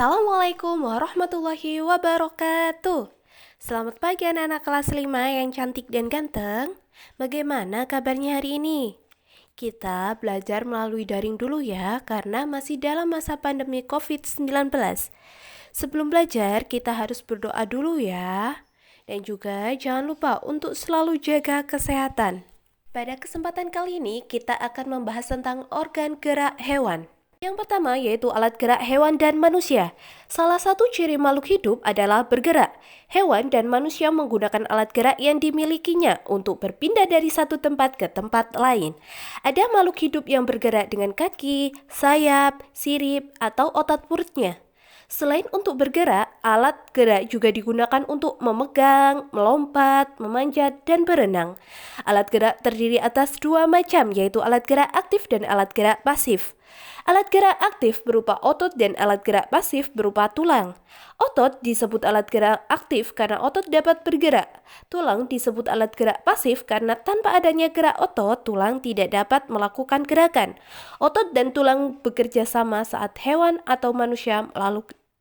Assalamualaikum warahmatullahi wabarakatuh. Selamat pagi anak-anak kelas 5 yang cantik dan ganteng. Bagaimana kabarnya hari ini? Kita belajar melalui daring dulu ya, karena masih dalam masa pandemi COVID-19. Sebelum belajar, kita harus berdoa dulu ya. Dan juga jangan lupa untuk selalu jaga kesehatan. Pada kesempatan kali ini, kita akan membahas tentang organ gerak hewan. Yang pertama yaitu alat gerak hewan dan manusia. Salah satu ciri makhluk hidup adalah bergerak. Hewan dan manusia menggunakan alat gerak yang dimilikinya untuk berpindah dari satu tempat ke tempat lain. Ada makhluk hidup yang bergerak dengan kaki, sayap, sirip, atau otot perutnya. Selain untuk bergerak, alat gerak juga digunakan untuk memegang, melompat, memanjat, dan berenang. Alat gerak terdiri atas dua macam, yaitu alat gerak aktif dan alat gerak pasif. Alat gerak aktif berupa otot dan alat gerak pasif berupa tulang. Otot disebut alat gerak aktif karena otot dapat bergerak. Tulang disebut alat gerak pasif karena tanpa adanya gerak otot, tulang tidak dapat melakukan gerakan. Otot dan tulang bekerja sama saat hewan atau manusia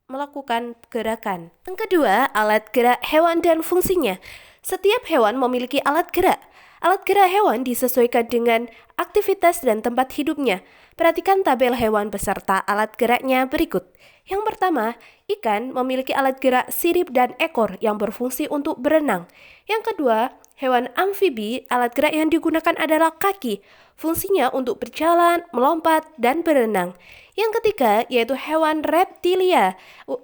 melakukan gerakan. Yang kedua, alat gerak hewan dan fungsinya. Setiap hewan memiliki alat gerak. Alat gerak hewan disesuaikan dengan aktivitas dan tempat hidupnya. Perhatikan tabel hewan beserta alat geraknya berikut. Yang pertama, ikan memiliki alat gerak sirip dan ekor yang berfungsi untuk berenang. Yang kedua, hewan amfibi, alat gerak yang digunakan adalah kaki. Fungsinya untuk berjalan, melompat, dan berenang. Yang ketiga, yaitu hewan reptilia.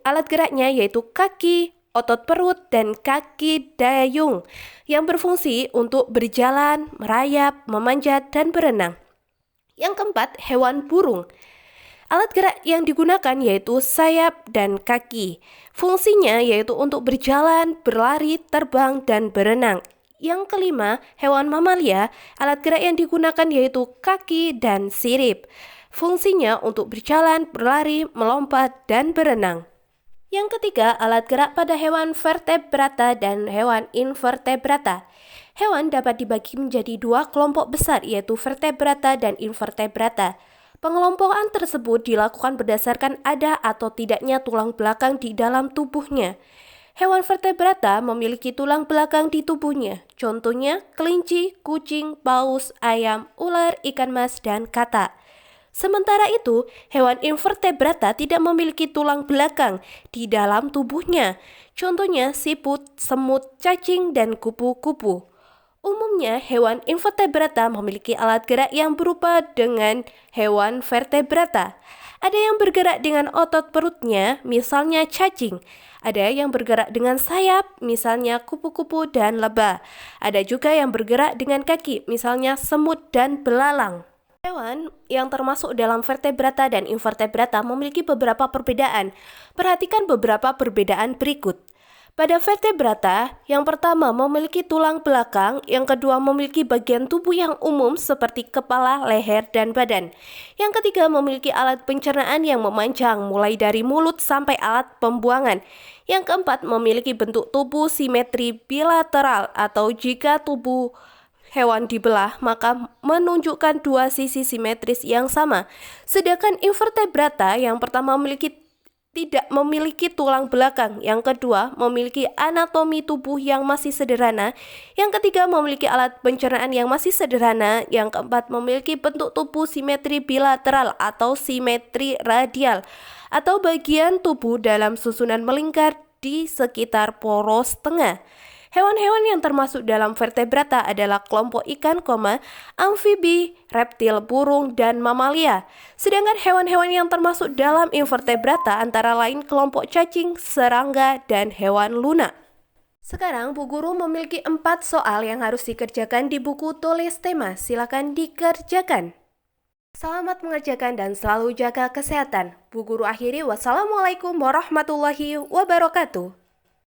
Alat geraknya yaitu kaki, otot perut, dan kaki dayung yang berfungsi untuk berjalan, merayap, memanjat, dan berenang. Yang keempat, hewan burung. Alat gerak yang digunakan yaitu sayap dan kaki. Fungsinya yaitu untuk berjalan, berlari, terbang, dan berenang. Yang kelima, hewan mamalia. Alat gerak yang digunakan yaitu kaki dan sirip. Fungsinya untuk berjalan, berlari, melompat, dan berenang. Yang ketiga, alat gerak pada hewan vertebrata dan hewan invertebrata. Hewan dapat dibagi menjadi dua kelompok besar, yaitu vertebrata dan invertebrata. Pengelompokan tersebut dilakukan berdasarkan ada atau tidaknya tulang belakang di dalam tubuhnya. Hewan vertebrata memiliki tulang belakang di tubuhnya. Contohnya kelinci, kucing, paus, ayam, ular, ikan mas, dan katak. Sementara itu, hewan invertebrata tidak memiliki tulang belakang di dalam tubuhnya. Contohnya siput, semut, cacing, dan kupu-kupu. Umumnya, hewan invertebrata memiliki alat gerak yang berupa dengan hewan vertebrata. Ada yang bergerak dengan otot perutnya, misalnya cacing. Ada yang bergerak dengan sayap, misalnya kupu-kupu dan lebah. Ada juga yang bergerak dengan kaki, misalnya semut dan belalang. Hewan yang termasuk dalam vertebrata dan invertebrata memiliki beberapa perbedaan. Perhatikan beberapa perbedaan berikut. Pada vertebrata, yang pertama memiliki tulang belakang, yang kedua memiliki bagian tubuh yang umum seperti kepala, leher, dan badan. Yang ketiga memiliki alat pencernaan yang memanjang mulai dari mulut sampai alat pembuangan. Yang keempat memiliki bentuk tubuh simetri bilateral atau jika tubuh hewan dibelah maka menunjukkan dua sisi simetris yang sama. Sedangkan invertebrata yang pertama tidak memiliki tulang belakang, yang kedua memiliki anatomi tubuh yang masih sederhana, yang ketiga memiliki alat pencernaan yang masih sederhana, yang keempat memiliki bentuk tubuh simetri bilateral atau simetri radial, atau bagian tubuh dalam susunan melingkar di sekitar poros tengah. Hewan-hewan yang termasuk dalam vertebrata adalah kelompok ikan, amfibi, reptil, burung, dan mamalia. Sedangkan hewan-hewan yang termasuk dalam invertebrata antara lain kelompok cacing, serangga, dan hewan lunak. Sekarang Bu Guru memiliki 4 soal yang harus dikerjakan di buku tulis tema. Silakan dikerjakan. Selamat mengerjakan dan selalu jaga kesehatan. Bu Guru akhiri, wassalamualaikum warahmatullahi wabarakatuh.